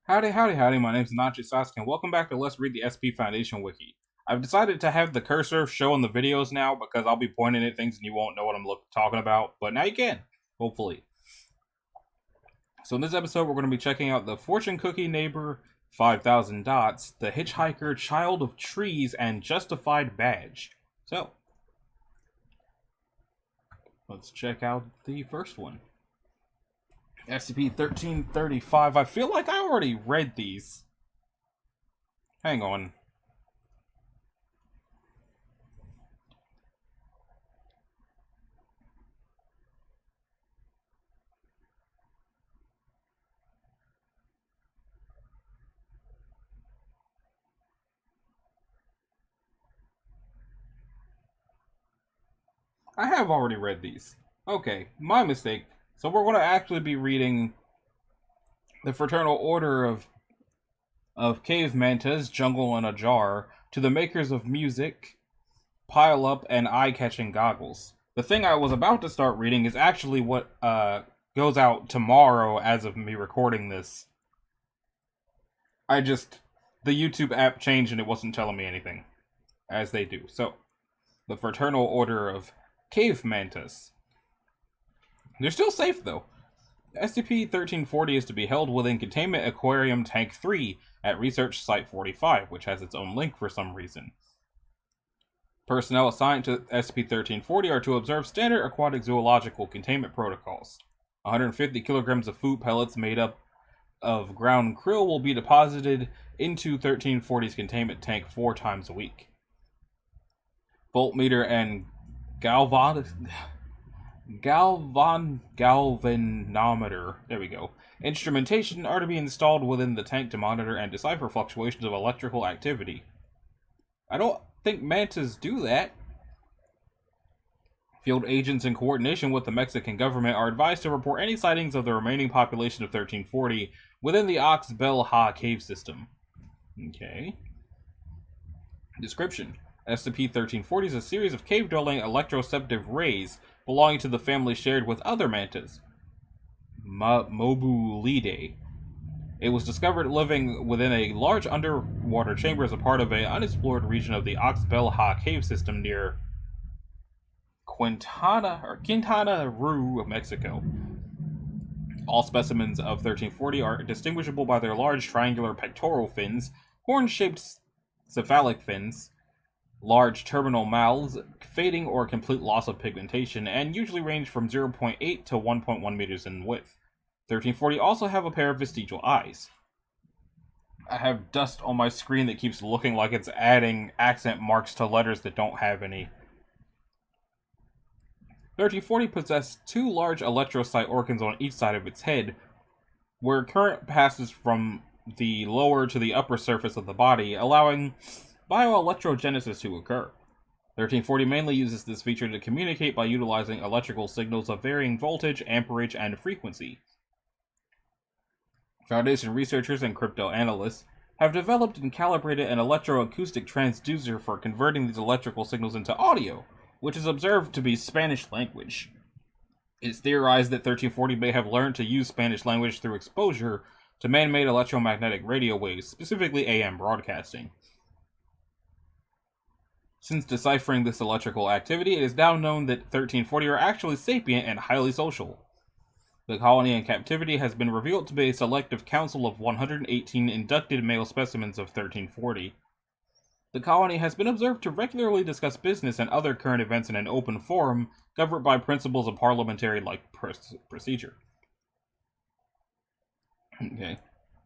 Howdy, howdy, howdy, my name's Nachi Sasuke, and welcome back to Let's Read the SCP Foundation Wiki. I've decided to have the cursor show in the videos now because I'll be pointing at things and you won't know what I'm talking about, but now you can, hopefully. So in this episode, we're going to be checking out the Fortune Cookie Neighbor, 5,000 Dots, the Hitchhiker, Child of Trees, and Justified Badge. So, let's check out the first one. SCP-1335. I feel like I already read these. Hang on. I have already read these. Okay, my mistake. So we're going to actually be reading the Fraternal Order of Cave Mantas, Jungle in a Jar, to the makers of music, pile up, and eye-catching goggles. The thing I was about to start reading is actually what goes out tomorrow as of me recording this. The YouTube app changed and it wasn't telling me anything, as they do. So, the Fraternal Order of Cave Mantas. They're still safe, though. SCP-1340 is to be held within Containment Aquarium Tank 3 at Research Site 45, which has its own link for some reason. Personnel assigned to SCP-1340 are to observe standard aquatic zoological containment protocols. 150 kilograms of food pellets made up of ground krill will be deposited into 1340's containment tank 4 times a week. Voltmeter and galvanometer, there we go, instrumentation are to be installed within the tank to monitor and decipher fluctuations of electrical activity. I don't think mantas do that. Field agents in coordination with the Mexican government are advised to report any sightings of the remaining population of 1340 within the Ox-Bel-Ha cave system. Okay. Description. SCP-1340 is a series of cave-dwelling electroceptive rays belonging to the family shared with other mantas, Mobulidae. It was discovered living within a large underwater chamber as a part of an unexplored region of the Ox-Bel-Ha cave system near Quintana Roo, Mexico. All specimens of 1340 are distinguishable by their large triangular pectoral fins, horn-shaped cephalic fins, large terminal mouths, fading or complete loss of pigmentation, and usually range from 0.8 to 1.1 meters in width. 1340 also have a pair of vestigial eyes. I have dust on my screen that keeps looking like it's adding accent marks to letters that don't have any. 1340 possesses 2 large electrocyte organs on each side of its head, where current passes from the lower to the upper surface of the body, allowing bioelectrogenesis to occur. 1340 mainly uses this feature to communicate by utilizing electrical signals of varying voltage, amperage, and frequency. Foundation researchers and crypto-analysts have developed and calibrated an electroacoustic transducer for converting these electrical signals into audio, which is observed to be Spanish language. It is theorized that 1340 may have learned to use Spanish language through exposure to man-made electromagnetic radio waves, specifically AM broadcasting. Since deciphering this electrical activity, it is now known that 1340 are actually sapient and highly social. The colony in captivity has been revealed to be a selective council of 118 inducted male specimens of 1340. The colony has been observed to regularly discuss business and other current events in an open forum, governed by principles of parliamentary-like procedure. Okay.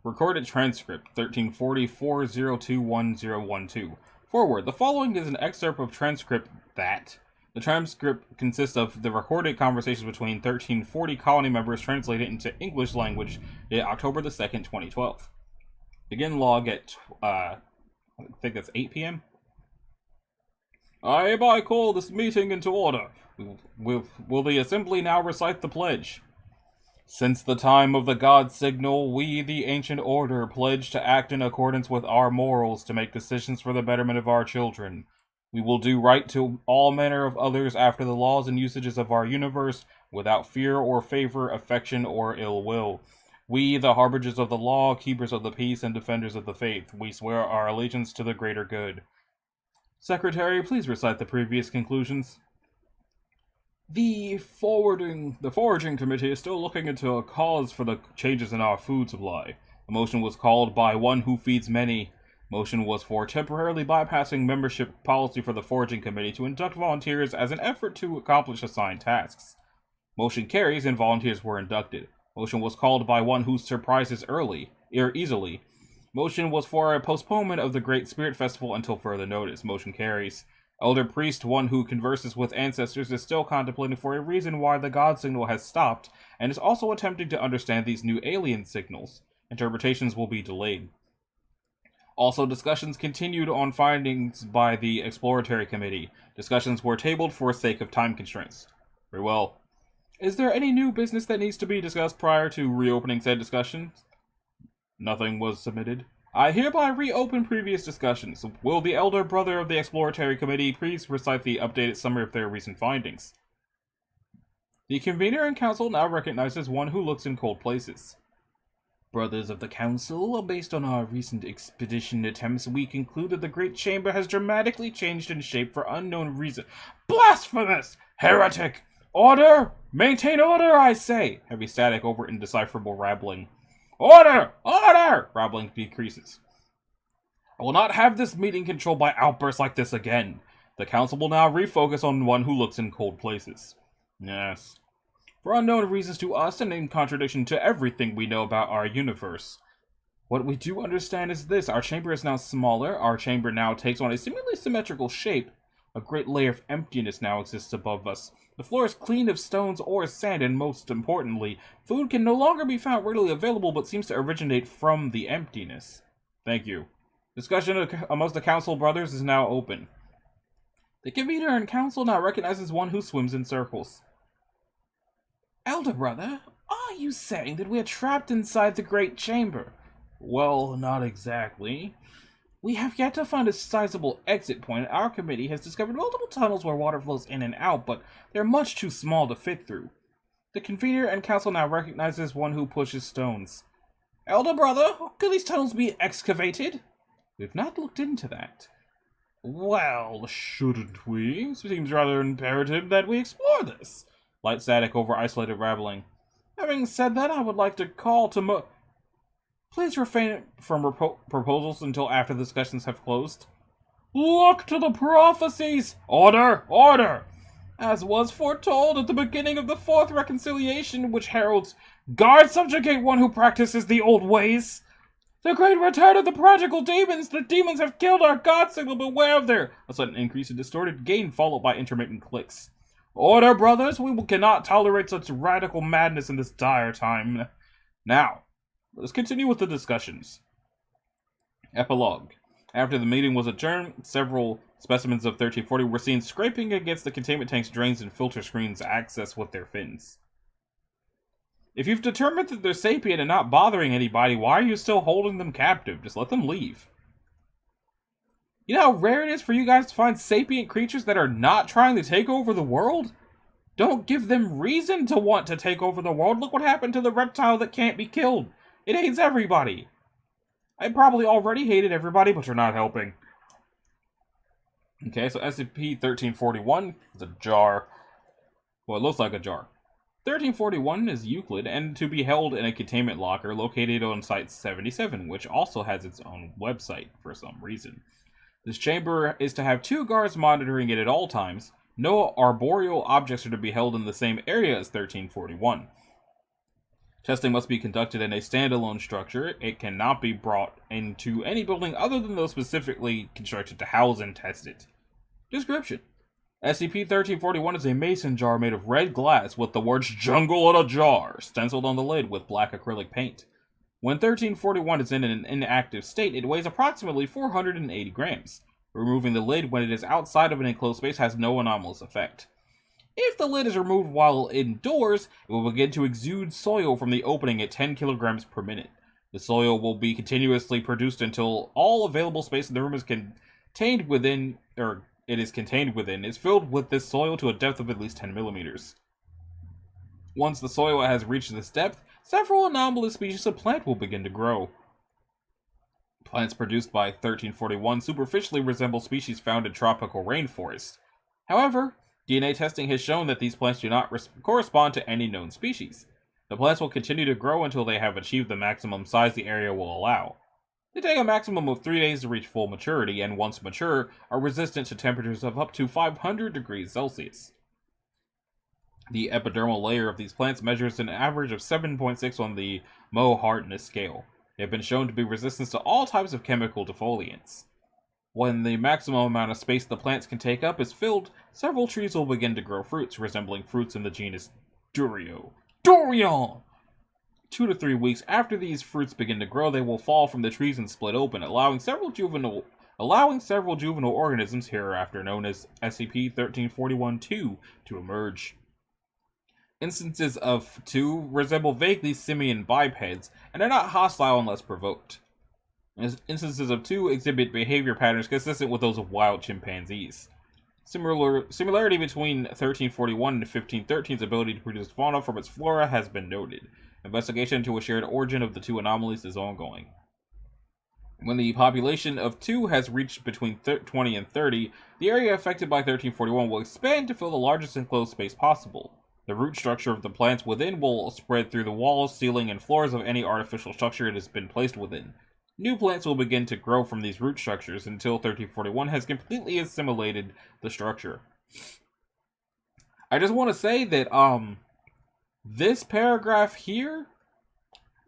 Recorded transcript, 1340-4021-012. Forward. The following is an excerpt of transcript that... The transcript consists of the recorded conversations between 1340 colony members translated into English language dated October the 2nd, 2012. Begin log at, I think that's 8 p.m. I hereby call this meeting into order. Will the assembly now recite the pledge? Since the time of the God Signal, we, the Ancient Order, pledge to act in accordance with our morals to make decisions for the betterment of our children. We will do right to all manner of others after the laws and usages of our universe, without fear or favor, affection or ill will. We, the harbingers of the law, keepers of the peace, and defenders of the faith, we swear our allegiance to the greater good. Secretary, please recite the previous conclusions. The foraging committee is still looking into a cause for the changes in our food supply. The motion was called by one who feeds many. Motion was for temporarily bypassing membership policy for the foraging committee to induct volunteers as an effort to accomplish assigned tasks. Motion carries and volunteers were inducted. Motion was called by one who surprises easily. Motion was for a postponement of the Great Spirit Festival until further notice. Motion carries. Elder Priest, one who converses with ancestors, is still contemplating for a reason why the God signal has stopped, and is also attempting to understand these new alien signals. Interpretations will be delayed. Also, discussions continued on findings by the Exploratory Committee. Discussions were tabled for sake of time constraints. Very well. Is there any new business that needs to be discussed prior to reopening said discussions? Nothing was submitted. I hereby reopen previous discussions. Will the elder brother of the Exploratory Committee please recite the updated summary of their recent findings? The convener and council now recognizes one who looks in cold places. Brothers of the Council, based on our recent expedition attempts, we conclude that the Great Chamber has dramatically changed in shape for unknown reason. Blasphemous! Heretic! Order! Maintain order, I say! Heavy static over indecipherable rabbling. Order! Order! Rabbling decreases. I will not have this meeting controlled by outbursts like this again. The council will now refocus on one who looks in cold places. Yes. For unknown reasons to us and in contradiction to everything we know about our universe. What we do understand is this. Our chamber is now smaller. Our chamber now takes on a seemingly symmetrical shape. A great layer of emptiness now exists above us. The floor is clean of stones or sand, and most importantly, food can no longer be found readily available but seems to originate from the emptiness. Thank you. Discussion amongst the council brothers is now open. The convener and council now recognizes one who swims in circles. Elder brother, are you saying that we are trapped inside the Great Chamber? Well, not exactly. We have yet to find a sizable exit point. Our committee has discovered multiple tunnels where water flows in and out, but they're much too small to fit through. The convener and council now recognizes one who pushes stones. Elder brother, could these tunnels be excavated? We've not looked into that. Well, shouldn't we? Seems rather imperative that we explore this. Light static over isolated rabbling. Having said that, I would like to call to Please refrain from proposals until after the discussions have closed. Look to the prophecies! Order! Order! As was foretold at the beginning of the fourth reconciliation, which heralds, guard subjugate one who practices the old ways. The great return of the prodigal demons! The demons have killed our god signal, beware of their... A sudden increase in distorted gain followed by intermittent clicks. Order, brothers! We cannot tolerate such radical madness in this dire time. Now, let's continue with the discussions. Epilogue. After the meeting was adjourned, several specimens of 1340 were seen scraping against the containment tank's drains and filter screens access with their fins. If you've determined that they're sapient and not bothering anybody, why are you still holding them captive? Just let them leave. You know how rare it is for you guys to find sapient creatures that are not trying to take over the world? Don't give them reason to want to take over the world. Look what happened to the reptile that can't be killed. It hates everybody. I probably already hated everybody, but you're not helping. Okay, so SCP-1341 is a jar. Well, it looks like a jar. 1341 is Euclid and to be held in a containment locker located on Site-77, which also has its own website for some reason. This chamber is to have 2 guards monitoring it at all times. No arboreal objects are to be held in the same area as 1341. Testing must be conducted in a standalone structure. It cannot be brought into any building other than those specifically constructed to house and test it. Description. SCP-1341 is a mason jar made of red glass with the words "Jungle in a Jar" stenciled on the lid with black acrylic paint. When 1341 is in an inactive state, it weighs approximately 480 grams. Removing the lid when it is outside of an enclosed space has no anomalous effect. If the lid is removed while indoors, it will begin to exude soil from the opening at 10 kilograms per minute. The soil will be continuously produced until all available space in the room is contained within is filled with this soil to a depth of at least 10 millimeters. Once the soil has reached this depth, several anomalous species of plant will begin to grow. Plants produced by 1341 superficially resemble species found in tropical rainforests. However, DNA testing has shown that these plants do not correspond to any known species. The plants will continue to grow until they have achieved the maximum size the area will allow. They take a maximum of 3 days to reach full maturity, and once mature, are resistant to temperatures of up to 500 degrees Celsius. The epidermal layer of these plants measures an average of 7.6 on the Mohs hardness scale. They have been shown to be resistant to all types of chemical defoliants. When the maximum amount of space the plants can take up is filled, several trees will begin to grow fruits resembling fruits in the genus Durian. 2 to 3 weeks after these fruits begin to grow, they will fall from the trees and split open, allowing several juvenile organisms, hereafter known as SCP-1341-2, to emerge. Instances of 2 resemble vaguely simian bipeds, and are not hostile unless provoked. Instances of 2 exhibit behavior patterns consistent with those of wild chimpanzees. Similarity between 1341 and 1513's ability to produce fauna from its flora has been noted. Investigation into a shared origin of the 2 anomalies is ongoing. When the population of 2 has reached between 20 and 30, the area affected by 1341 will expand to fill the largest enclosed space possible. The root structure of the plants within will spread through the walls, ceiling, and floors of any artificial structure it has been placed within. New plants will begin to grow from these root structures until 1341 has completely assimilated the structure. I just want to say that, this paragraph here,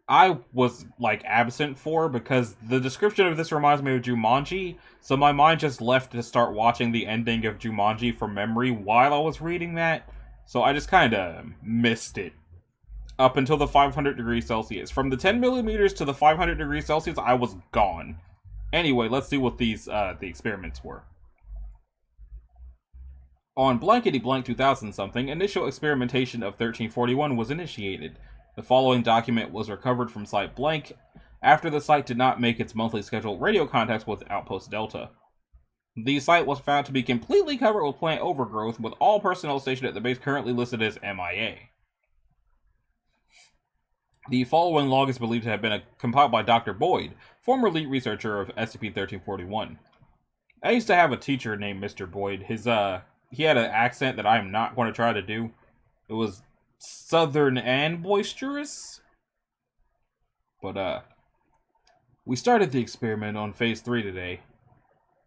I was, absent for, because the description of this reminds me of Jumanji, so my mind just left to start watching the ending of Jumanji from memory while I was reading that, so I just kinda missed it. Up until the 500 degrees Celsius. From the 10 millimeters to the 500 degrees Celsius, I was gone. Anyway, let's see what these, the experiments were. On blankety-blank 2000-something, initial experimentation of 1341 was initiated. The following document was recovered from Site Blank after the site did not make its monthly scheduled radio contacts with Outpost Delta. The site was found to be completely covered with plant overgrowth, with all personnel stationed at the base currently listed as MIA. The following log is believed to have been compiled by Dr. Boyd, former lead researcher of SCP-1341. I used to have a teacher named Mr. Boyd. He had an accent that I am not going to try to do. It was southern and boisterous. But, we started the experiment on Phase 3 today.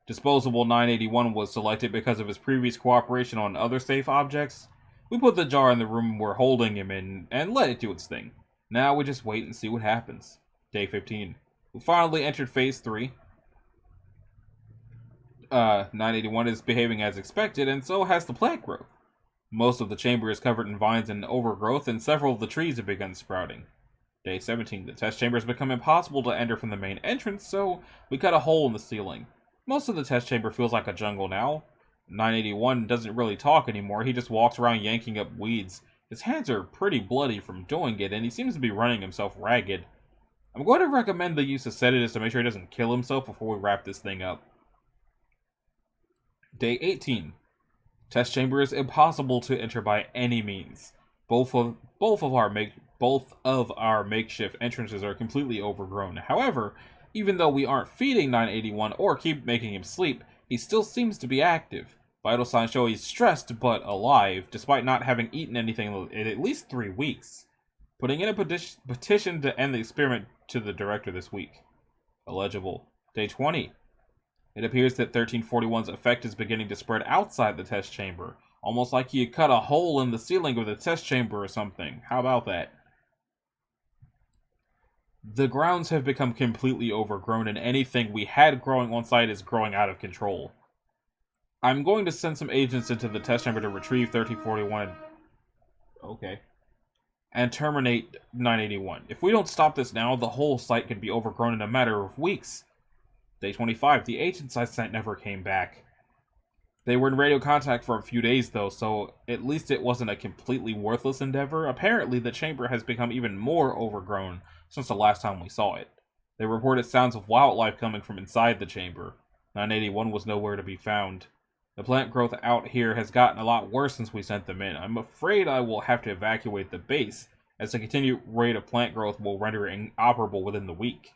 Disposable 981 was selected because of his previous cooperation on other safe objects. We put the jar in the room we're holding him in and let it do its thing. Now we just wait and see what happens. Day 15. We finally entered Phase 3. 981 is behaving as expected, and so has the plant growth. Most of the chamber is covered in vines and overgrowth, and several of the trees have begun sprouting. Day 17. The test chamber has become impossible to enter from the main entrance, so we cut a hole in the ceiling. Most of the test chamber feels like a jungle now. 981 doesn't really talk anymore, he just walks around yanking up weeds. His hands are pretty bloody from doing it, and he seems to be running himself ragged. I'm going to recommend the use of sedatives to make sure he doesn't kill himself before we wrap this thing up. Day 18. Test chamber is impossible to enter by any means. Both of our makeshift entrances are completely overgrown. However, even though we aren't feeding 981 or keep making him sleep, he still seems to be active. Vital signs show he's stressed but alive, despite not having eaten anything in at least 3 weeks. Putting in a petition to end the experiment to the director this week. Illegible. Day 20. It appears that 1341's effect is beginning to spread outside the test chamber, almost like he had cut a hole in the ceiling of the test chamber or something. How about that? The grounds have become completely overgrown, and anything we had growing on site is growing out of control. I'm going to send some agents into the test chamber to retrieve 1341 and terminate 981. If we don't stop this now, the whole site could be overgrown in a matter of weeks. Day 25. The agents I sent never came back. They were in radio contact for a few days, though, so at least it wasn't a completely worthless endeavor. Apparently, the chamber has become even more overgrown since the last time we saw it. They reported sounds of wildlife coming from inside the chamber. 981 was nowhere to be found. The plant growth out here has gotten a lot worse since we sent them in. I'm afraid I will have to evacuate the base, as the continued rate of plant growth will render it inoperable within the week.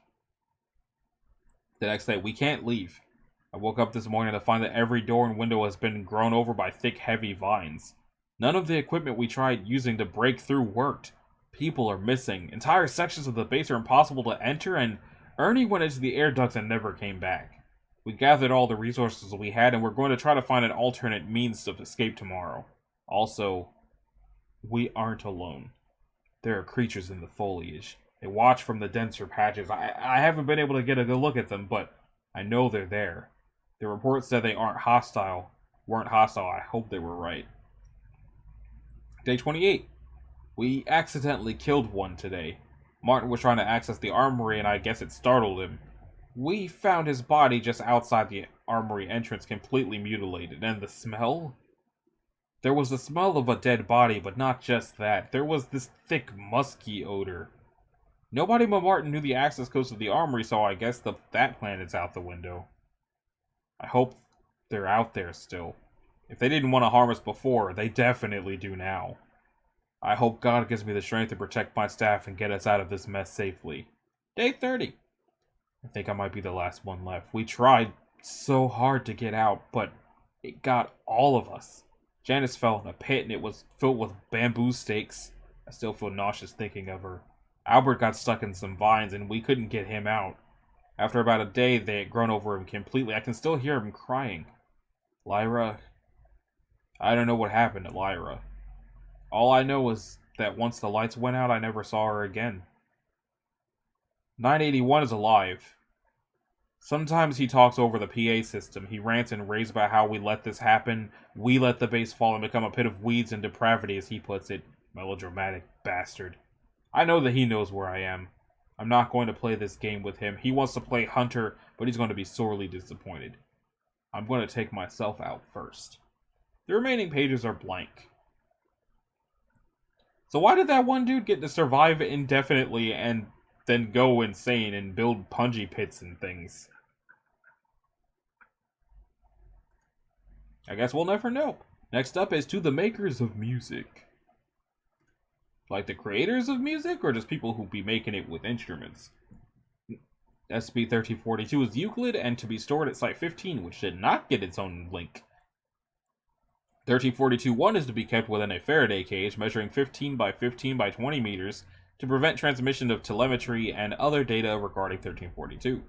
The next day, we can't leave. I woke up this morning to find that every door and window has been grown over by thick, heavy vines. None of the equipment we tried using to break through worked. People are missing. Entire sections of the base are impossible to enter, and Ernie went into the air ducts and never came back. We gathered all the resources we had, and we're going to try to find an alternate means to escape tomorrow. Also, we aren't alone. There are creatures in the foliage. They watch from the denser patches. I haven't been able to get a good look at them, but I know they're there. The report said they weren't hostile. I hope they were right. Day 28. We accidentally killed one today. Martin was trying to access the armory, and I guess it startled him. We found his body just outside the armory entrance, completely mutilated. And the smell? There was the smell of a dead body, but not just that. There was this thick, musky odor. Nobody but Martin knew the access codes to the armory, so I guess that plan is out the window. I hope they're out there still. If they didn't want to harm us before, they definitely do now. I hope God gives me the strength to protect my staff and get us out of this mess safely. Day 30. I think I might be the last one left. We tried so hard to get out, but it got all of us. Janice fell in a pit and it was filled with bamboo stakes. I still feel nauseous thinking of her. Albert got stuck in some vines and we couldn't get him out. After about a day, they had grown over him completely. I can still hear him crying. Lyra... I don't know what happened to Lyra. All I know is that once the lights went out, I never saw her again. 981 is alive. Sometimes he talks over the PA system. He rants and raves about how we let this happen. We let the base fall and become a pit of weeds and depravity, as he puts it. Melodramatic bastard. I know that he knows where I am. I'm not going to play this game with him. He wants to play Hunter, but he's going to be sorely disappointed. I'm going to take myself out first. The remaining pages are blank. So why did that one dude get to survive indefinitely and then go insane and build punji pits and things? I guess we'll never know. Next up is To the Makers of Music. Like the creators of music, or just people who be making it with instruments? SCP-1342 is Euclid and to be stored at Site 15, which did not get its own link. 1342-1 is to be kept within a Faraday cage measuring 15 by 15 by 20 meters to prevent transmission of telemetry and other data regarding 1342.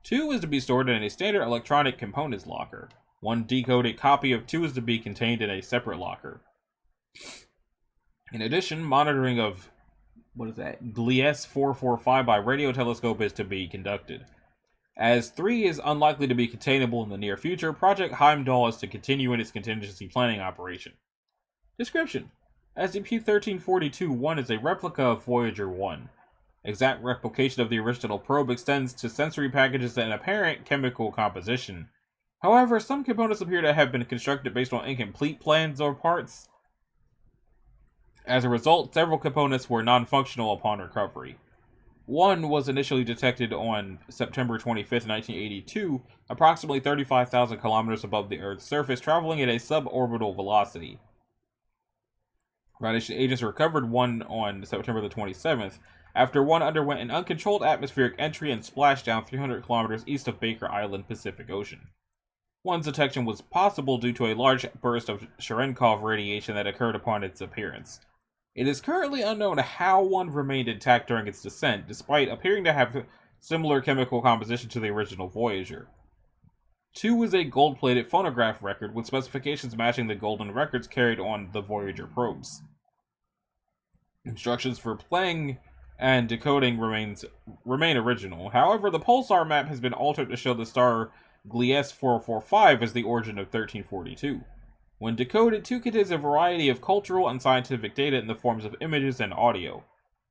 2 is to be stored in a standard electronic components locker. One decoded copy of 2 is to be contained in a separate locker. In addition, monitoring of Gliese 445 by radio telescope is to be conducted. As 3 is unlikely to be containable in the near future, Project Heimdall is to continue in its contingency planning operation. Description: SCP-1342-1 is a replica of Voyager 1. Exact replication of the original probe extends to sensory packages and apparent chemical composition. However, some components appear to have been constructed based on incomplete plans or parts. As a result, several components were non-functional upon recovery. 1 was initially detected on September 25, 1982, approximately 35,000 kilometers above the Earth's surface, traveling at a suborbital velocity. Foundation agents recovered 1 on September the 27th, after 1 underwent an uncontrolled atmospheric entry and splashdown 300 kilometers east of Baker Island, Pacific Ocean. 1's detection was possible due to a large burst of Cherenkov radiation that occurred upon its appearance. It is currently unknown how 1 remained intact during its descent, despite appearing to have similar chemical composition to the original Voyager. 2 is a gold-plated phonograph record with specifications matching the golden records carried on the Voyager probes. Instructions for playing and decoding remain original. However, the pulsar map has been altered to show the star Gliese 445 as the origin of 1342. When decoded, 2 contains a variety of cultural and scientific data in the forms of images and audio.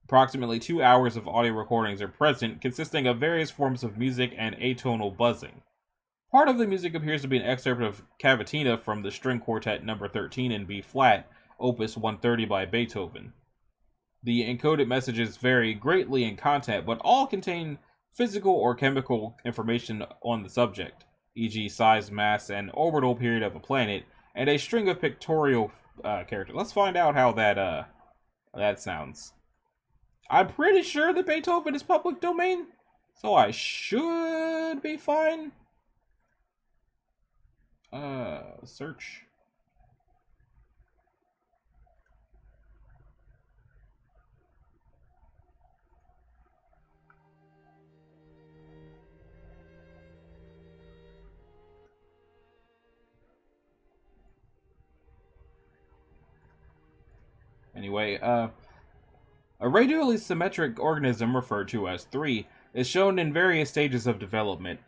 Approximately 2 hours of audio recordings are present, consisting of various forms of music and atonal buzzing. Part of the music appears to be an excerpt of Cavatina from the String Quartet No. 13 in B-flat, Opus 130 by Beethoven. The encoded messages vary greatly in content, but all contain physical or chemical information on the subject, e.g. size, mass, and orbital period of a planet, and a string of pictorial characters. Let's find out how that sounds. I'm pretty sure that Beethoven is public domain, so I should be fine. Search. Anyway, a radially symmetric organism, referred to as 3, is shown in various stages of development.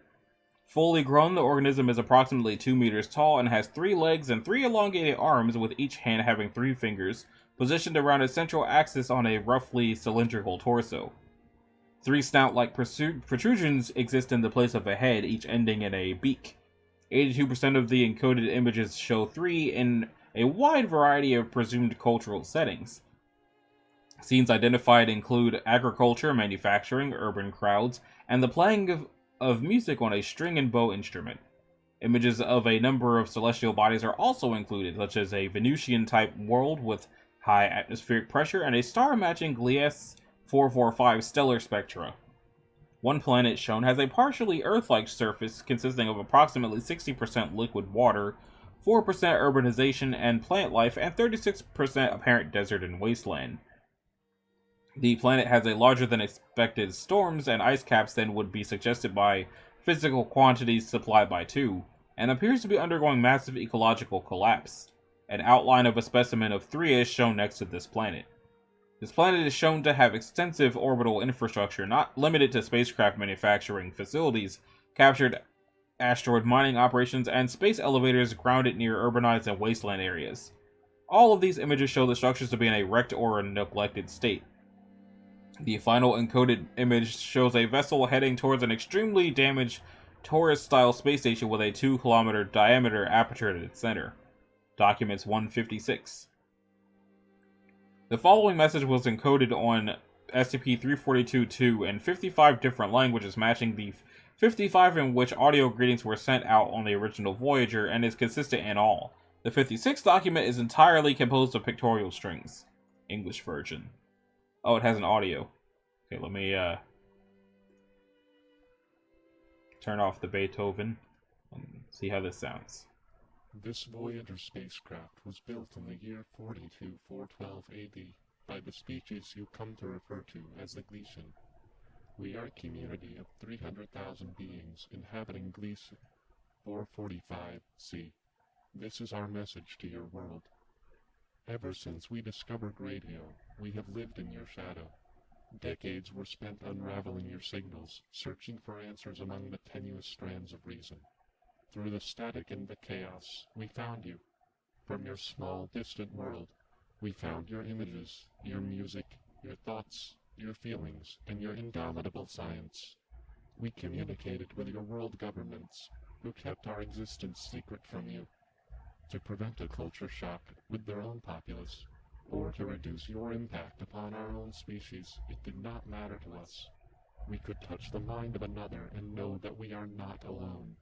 Fully grown, the organism is approximately 2 meters tall and has 3 legs and 3 elongated arms, with each hand having 3 fingers, positioned around its central axis on a roughly cylindrical torso. 3 snout-like protrusions exist in the place of a head, each ending in a beak. 82% of the encoded images show 3 in a wide variety of presumed cultural settings. Scenes identified include agriculture, manufacturing, urban crowds, and the playing of music on a string and bow instrument. Images of a number of celestial bodies are also included, such as a Venusian-type world with high atmospheric pressure and a star-matching Gliese 445 stellar spectra. One planet shown has a partially Earth-like surface consisting of approximately 60% liquid water, 4% urbanization and plant life, and 36% apparent desert and wasteland. The planet has a larger than expected storms and ice caps than would be suggested by physical quantities supplied by 2, and appears to be undergoing massive ecological collapse. An outline of a specimen of 3 is shown next to this planet. This planet is shown to have extensive orbital infrastructure, not limited to spacecraft manufacturing facilities, captured asteroid mining operations, and space elevators grounded near urbanized and wasteland areas. All of these images show the structures to be in a wrecked or neglected state. The final encoded image shows a vessel heading towards an extremely damaged Taurus-style space station with a 2-kilometer diameter aperture at its center. Documents 156. The following message was encoded on SCP-342-2 in 55 different languages, matching the 55 in which audio greetings were sent out on the original Voyager, and is consistent in all. The 56th document is entirely composed of pictorial strings. English version. Oh, it has an audio. Okay, let me turn off the Beethoven and see how this sounds. This Voyager spacecraft was built in the year 42412 AD by the species you come to refer to as the Gliesian. We are a community of 300,000 beings inhabiting Gliese 445c. This is our message to your world. Ever since we discovered radio, we have lived in your shadow. Decades were spent unraveling your signals, searching for answers among the tenuous strands of reason. Through the static and the chaos, we found you. From your small, distant world, we found your images, your music, your thoughts, your feelings, and your indomitable science. We communicated with your world governments, who kept our existence secret from you. To prevent a culture shock with their own populace, or to reduce your impact upon our own species, it did not matter to us. We could touch the mind of another and know that we are not alone.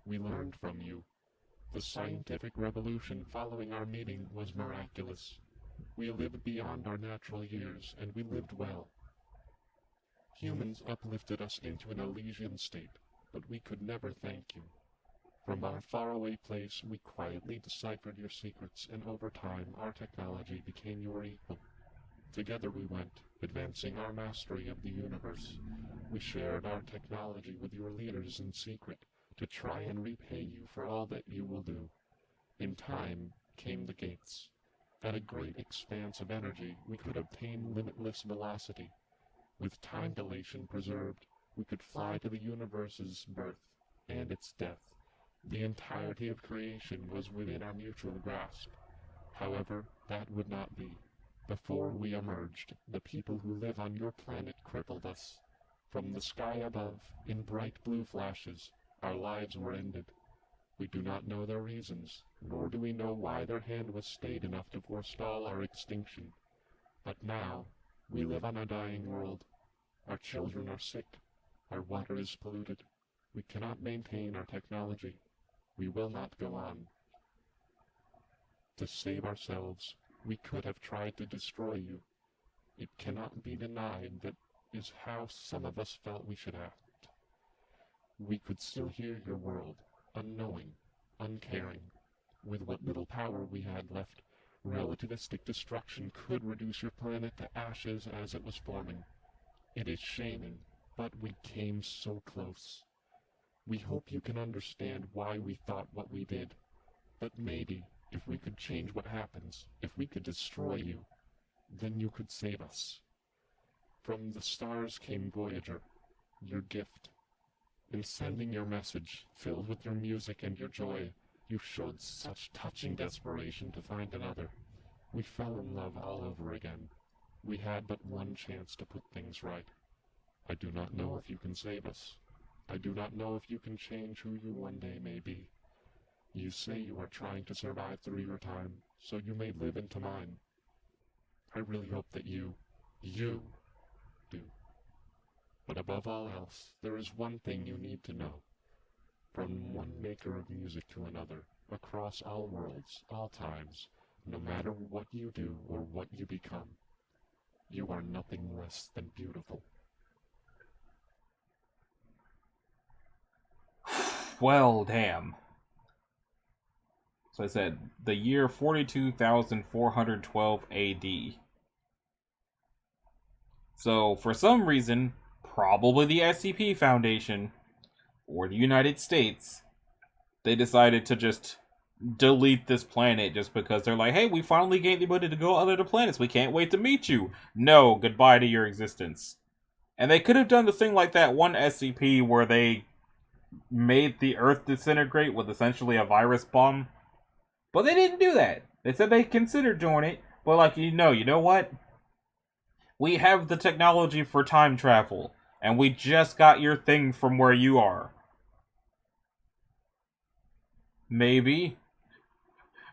We learned from you. The scientific revolution following our meeting was miraculous. We lived beyond our natural years, and we lived well. Humans uplifted us into an Elysian state, but we could never thank you. From our faraway place, we quietly deciphered your secrets, and over time, our technology became your equal. Together we went, advancing our mastery of the universe. We shared our technology with your leaders in secret, to try and repay you for all that you will do. In time came the gates. At a great expanse of energy, we could obtain limitless velocity. With time dilation preserved, we could fly to the universe's birth and its death. The entirety of creation was within our mutual grasp. However, that would not be. Before we emerged, the people who live on your planet crippled us. From the sky above, in bright blue flashes, our lives were ended. We do not know their reasons, nor do we know why their hand was stayed enough to forestall our extinction. But now, we live on a dying world. Our children are sick. Our water is polluted. We cannot maintain our technology. We will not go on. To save ourselves, we could have tried to destroy you. It cannot be denied that is how some of us felt we should act. We could still hear your world, unknowing, uncaring. With what little power we had left, relativistic destruction could reduce your planet to ashes as it was forming. It is shaming, but we came so close. We hope you can understand why we thought what we did. But maybe, if we could change what happens, if we could destroy you, then you could save us. From the stars came Voyager, your gift. In sending your message, filled with your music and your joy, you showed such touching desperation to find another. We fell in love all over again. We had but one chance to put things right. I do not know if you can save us. I do not know if you can change who you one day may be. You say you are trying to survive through your time, so you may live into mine. I really hope that you do. But above all else, there is one thing you need to know. From one maker of music to another, across all worlds, all times, no matter what you do or what you become, you are nothing less than beautiful. Well, damn. So I said, the year 42,412 AD. So, for some reason, probably the SCP Foundation, or the United States, they decided to just delete this planet just because they're like, hey, we finally gained the ability to go other planets. We can't wait to meet you. No, goodbye to your existence. And they could have done the thing like that one SCP where they made the Earth disintegrate with essentially a virus bomb. But they didn't do that. They said they considered doing it, but like, you know what? We have the technology for time travel, and we just got your thing from where you are. Maybe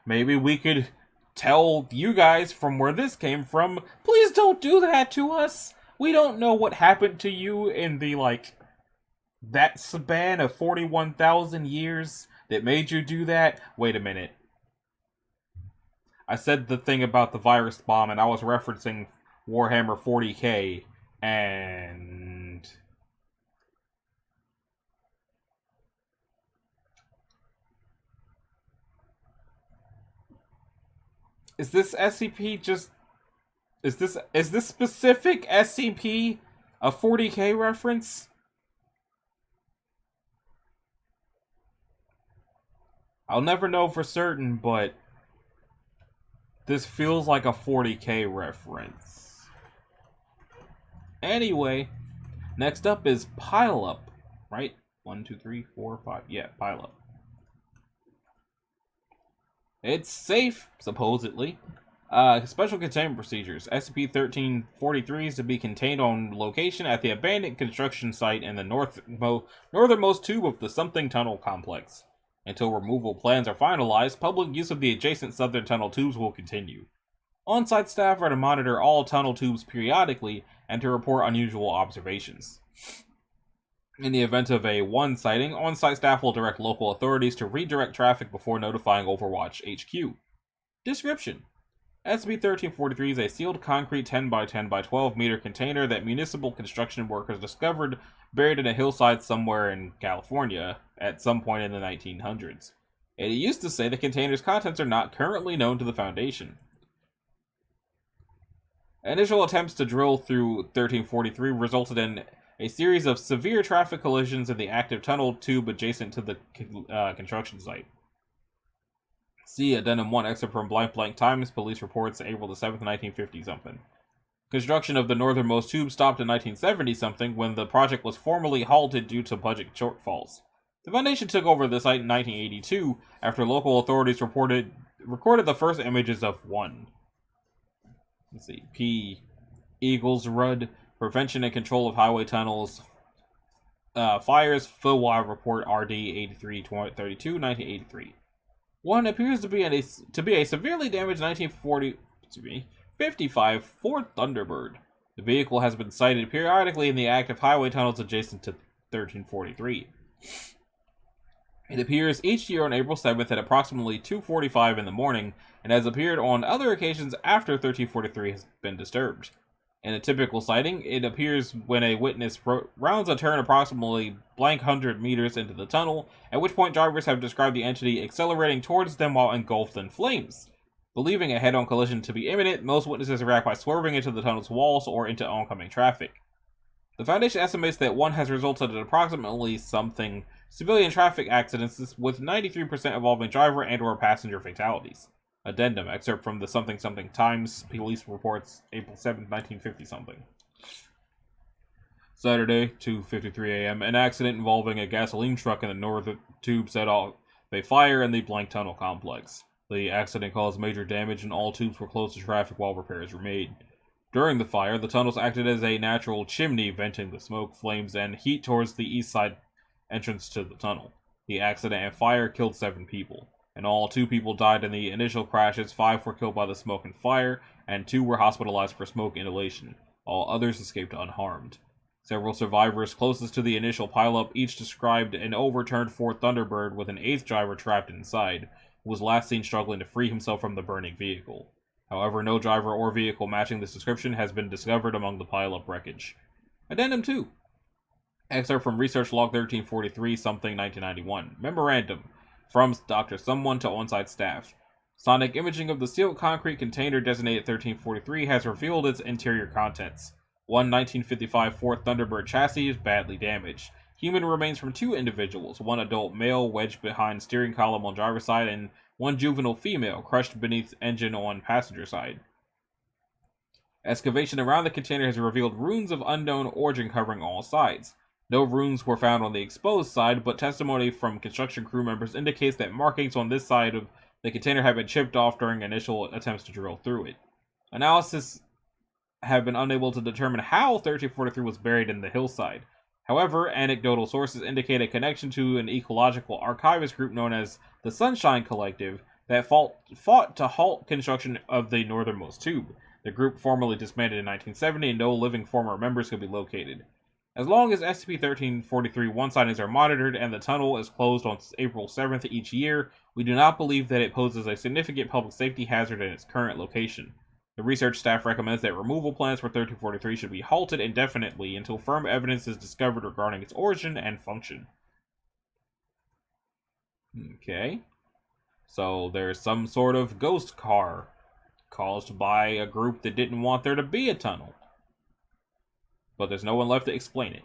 we could tell you guys from where this came from, please don't do that to us. We don't know what happened to you in the, that span of 41,000 years that made you do that. Wait a minute. I said the thing about the virus bomb, and I was referencing Warhammer 40k, and is this SCP just... Is this specific SCP a 40k reference? I'll never know for certain, but this feels like a 40k reference. Anyway, next up is Pile Up, right? 1, 2, 3, 4, 5. Yeah, Pile Up. It's safe, supposedly. Special containment procedures. SCP-1343 is to be contained on location at the abandoned construction site in the northernmost tube of the Something Tunnel complex. Until removal plans are finalized, public use of the adjacent southern tunnel tubes will continue. On-site staff are to monitor all tunnel tubes periodically and to report unusual observations. In the event of a 1 sighting, on-site staff will direct local authorities to redirect traffic before notifying Overwatch HQ. Description: SCP-1343 is a sealed concrete 10 by 10 by 12 meter container that municipal construction workers discovered buried in a hillside somewhere in California at some point in the 1900s. It used to say the container's contents are not currently known to the Foundation. Initial attempts to drill through 1343 resulted in a series of severe traffic collisions in the active tunnel tube adjacent to the construction site. See Addendum 1 excerpt from Blank Times, police reports April the 7th, 1950-something. Construction of the northernmost tube stopped in 1970-something when the project was formally halted due to budget shortfalls. The Foundation took over the site in 1982 after local authorities recorded the first images of one. Let's see. P. Eagles Rudd, Prevention and Control of Highway Tunnels. Fires, Philwire Report RD 8332, 1983. One appears to be a severely damaged 1955 Ford Thunderbird. The vehicle has been sighted periodically in the active highway tunnels adjacent to 1343. It appears each year on April 7th at approximately 2:45 in the morning, and has appeared on other occasions after 1343 has been disturbed. In a typical sighting, it appears when a witness rounds a turn approximately blank 100 meters into the tunnel, at which point drivers have described the entity accelerating towards them while engulfed in flames. Believing a head-on collision to be imminent, most witnesses react by swerving into the tunnel's walls or into oncoming traffic. The Foundation estimates that one has resulted in approximately something civilian traffic accidents, with 93% involving driver and or passenger fatalities. Addendum, excerpt from the something something Times police reports April 7, 1950 something. Saturday, 2:53 a.m. An accident involving a gasoline truck and the northern tube set off a fire in the Blank Tunnel complex. The accident caused major damage and all tubes were closed to traffic while repairs were made. During the fire, the tunnels acted as a natural chimney venting the smoke, flames, and heat towards the east side entrance to the tunnel. The accident and fire killed 7 people. In all, 2 people died in the initial crashes, 5 were killed by the smoke and fire, and 2 were hospitalized for smoke inhalation. All others escaped unharmed. Several survivors closest to the initial pileup each described an overturned Ford Thunderbird with an 8th driver trapped inside, who was last seen struggling to free himself from the burning vehicle. However, no driver or vehicle matching this description has been discovered among the pileup wreckage. Addendum 2. Excerpt from Research Log 1343, something 1991. Memorandum. From Dr. Someone to on-site staff. Sonic imaging of the sealed concrete container designated 1343 has revealed its interior contents. One 1955 Ford Thunderbird chassis is badly damaged. Human remains from 2 individuals, one adult male wedged behind steering column on driver's side and one juvenile female crushed beneath engine on passenger side. Excavation around the container has revealed ruins of unknown origin covering all sides. No ruins were found on the exposed side, but testimony from construction crew members indicates that markings on this side of the container have been chipped off during initial attempts to drill through it. Analysis have been unable to determine how 1343 was buried in the hillside. However, anecdotal sources indicate a connection to an ecological archivist group known as the Sunshine Collective that fought to halt construction of the northernmost tube. The group formally disbanded in 1970 and no living former members could be located. As long as SCP-1343-1 sightings are monitored and the tunnel is closed on April 7th each year, we do not believe that it poses a significant public safety hazard in its current location. The research staff recommends that removal plans for 1343 should be halted indefinitely until firm evidence is discovered regarding its origin and function. Okay. So there's some sort of ghost car caused by a group that didn't want there to be a tunnel. But there's no one left to explain it.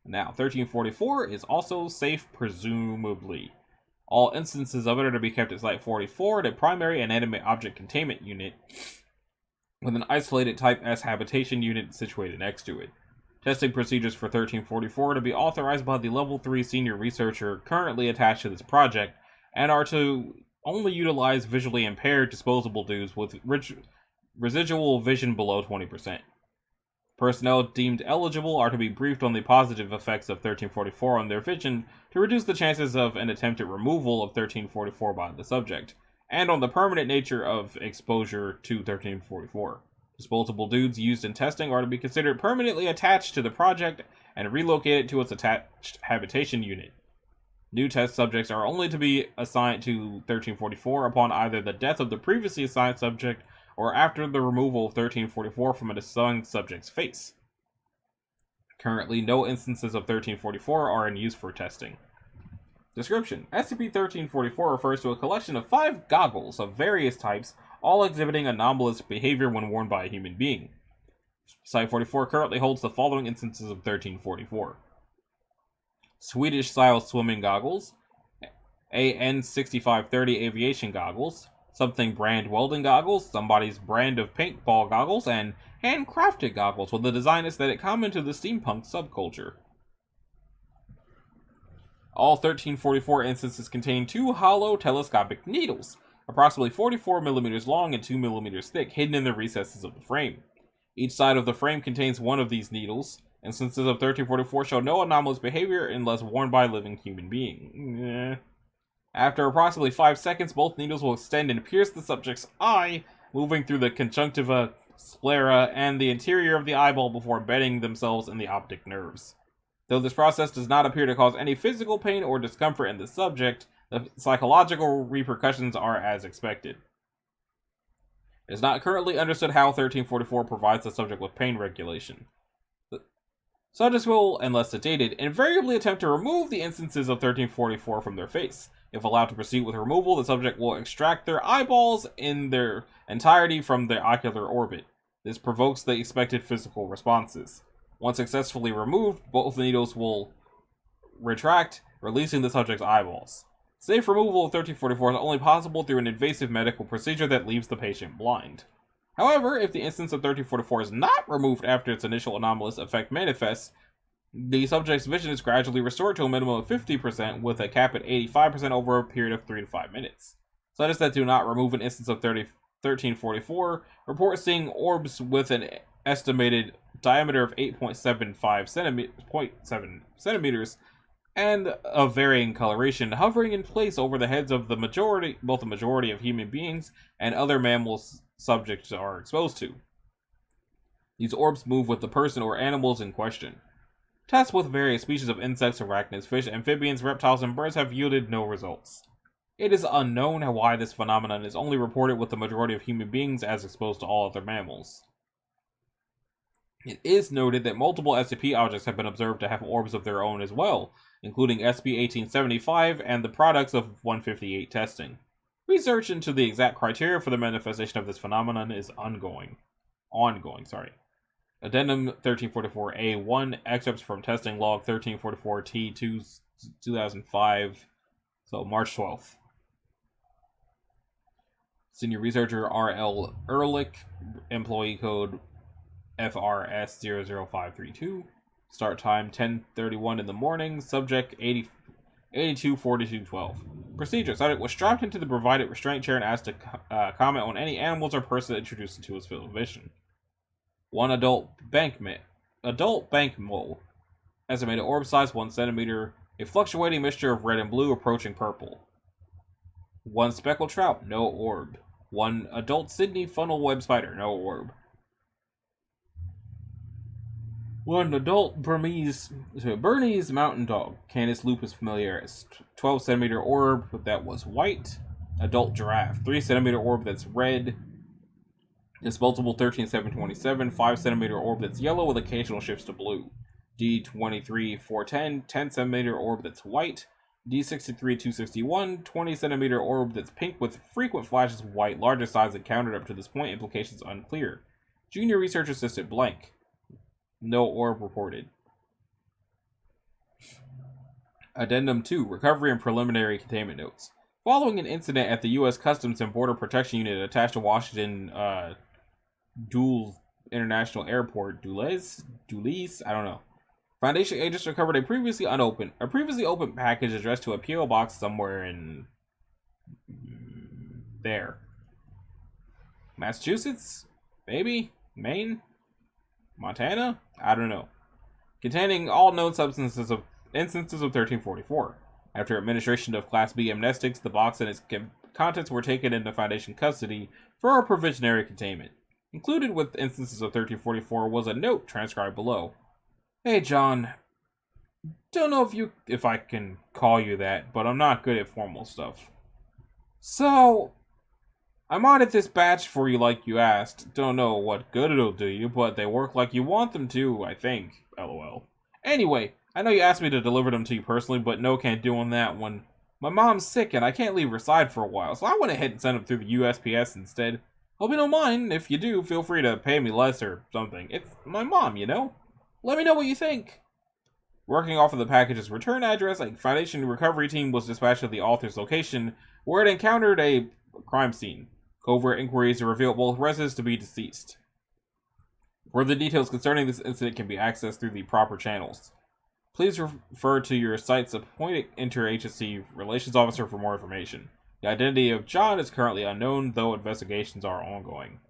Now, 1344 is also safe, presumably. All instances of it are to be kept at Site-44, the primary inanimate object containment unit, with an isolated Type S habitation unit situated next to it. Testing procedures for 1344 are to be authorized by the Level 3 senior researcher currently attached to this project, and are to only utilize visually impaired disposable dudes with residual vision below 20%. Personnel deemed eligible are to be briefed on the positive effects of 1344 on their vision to reduce the chances of an attempted removal of 1344 by the subject, and on the permanent nature of exposure to 1344. Disposable dudes used in testing are to be considered permanently attached to the project and relocated to its attached habitation unit. New test subjects are only to be assigned to 1344 upon either the death of the previously assigned subject or after the removal of 1344 from an assigned subject's face. Currently, no instances of 1344 are in use for testing. Description: SCP-1344 refers to a collection of 5 goggles of various types, all exhibiting anomalous behavior when worn by a human being. Site-44 currently holds the following instances of 1344. Swedish-style swimming goggles, AN6530 aviation goggles, something brand welding goggles, somebody's brand of paintball goggles, and handcrafted goggles with a design aesthetic common to the steampunk subculture. All 1344 instances contain 2 hollow telescopic needles, approximately 44 mm long and 2 mm thick, hidden in the recesses of the frame. Each side of the frame contains one of these needles. Instances of 1344 show no anomalous behavior unless worn by a living human being. After approximately 5 seconds, both needles will extend and pierce the subject's eye, moving through the conjunctiva, sclera, and the interior of the eyeball before embedding themselves in the optic nerves. Though this process does not appear to cause any physical pain or discomfort in the subject, the psychological repercussions are as expected. It is not currently understood how 1344 provides the subject with pain regulation. Subjects will, unless sedated, invariably attempt to remove the instances of 1344 from their face. If allowed to proceed with removal, the subject will extract their eyeballs in their entirety from their ocular orbit. This provokes the expected physical responses. Once successfully removed, both needles will retract, releasing the subject's eyeballs. Safe removal of 1344 is only possible through an invasive medical procedure that leaves the patient blind. However, if the instance of 1344 is not removed after its initial anomalous effect manifests, the subject's vision is gradually restored to a minimum of 50%, with a cap at 85% over a period of 3 to 5 minutes. Subjects that do not remove an instance of 1344 report seeing orbs with an estimated diameter of 8.7 centimeters and of varying coloration, hovering in place over the heads of both the majority of human beings and other mammals subjects are exposed to. These orbs move with the person or animals in question. Tests with various species of insects, arachnids, fish, amphibians, reptiles, and birds have yielded no results. It is unknown why this phenomenon is only reported with the majority of human beings as exposed to all other mammals. It is noted that multiple SCP objects have been observed to have orbs of their own as well, including SCP-1875 and the products of 158 testing. Research into the exact criteria for the manifestation of this phenomenon is ongoing. Addendum 1344A1, excerpts from testing log 1344T2 2005, so March 12th. Senior Researcher R.L. Ehrlich, employee code FRS00532. Start time 10:31 in the morning. Subject 824212. Procedure: subject was strapped into the provided restraint chair and asked to comment on any animals or person introduced into his field of vision. One adult bank mole. Estimated orb size 1 centimeter. A fluctuating mixture of red and blue approaching purple. One speckled trout. No orb. One adult Sydney funnel web spider. No orb. One adult Bernese mountain dog, Canis lupus familiaris, 12 centimeter orb that was white. Adult giraffe, 3 centimeter orb that's red. Disposable 13727, 5 centimeter orb that's yellow with occasional shifts to blue. D23410, 10 centimeter orb that's white. D63261, 20 centimeter orb that's pink with frequent flashes of white, larger size encountered up to this point, implications unclear. Junior research assistant blank. No orb reported. Addendum 2, Recovery and Preliminary Containment Notes. Following an incident at the U.S. Customs and Border Protection Unit attached to Washington Dulles International Airport, Dulles, I don't know. Foundation agents recovered a previously opened package addressed to a P.O. box somewhere in there. Massachusetts? Maybe? Maine? Montana? I don't know. Containing all known instances of 1344. After administration of Class B amnestics, the box and its contents were taken into Foundation custody for a provisionary containment. Included with instances of 1344 was a note transcribed below. Hey John, don't know if I can call you that, but I'm not good at formal stuff. So, I'm on at this batch for you like you asked. Don't know what good it'll do you, but they work like you want them to, I think. LOL. Anyway, I know you asked me to deliver them to you personally, but no, can't do on that one. My mom's sick and I can't leave her side for a while, so I went ahead and sent them through the USPS instead. Hope you don't mind. If you do, feel free to pay me less or something. It's my mom, you know? Let me know what you think. Working off of the package's return address, a Foundation recovery team was dispatched to the author's location, where it encountered a crime scene. Covert inquiries revealed both residents to be deceased. Further details concerning this incident can be accessed through the proper channels. Please refer to your site's appointed interagency relations officer for more information. The identity of John is currently unknown, though investigations are ongoing.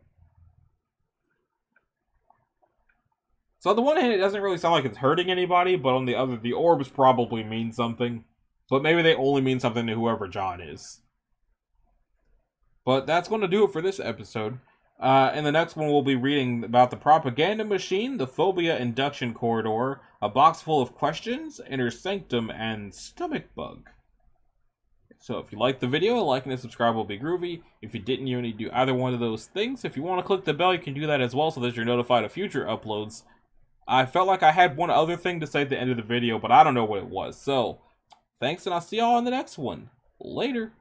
So on the one hand, it doesn't really sound like it's hurting anybody, but on the other, the orbs probably mean something. But maybe they only mean something to whoever John is. But that's going to do it for this episode. In the next one, we'll be reading about the propaganda machine, the phobia induction corridor, a box full of questions, inner sanctum, and stomach bug. So if you liked the video, liking and subscribe will be groovy. If you didn't, you need to do either one of those things. If you want to click the bell, you can do that as well so that you're notified of future uploads. I felt like I had one other thing to say at the end of the video, but I don't know what it was. So, thanks, and I'll see y'all in the next one. Later.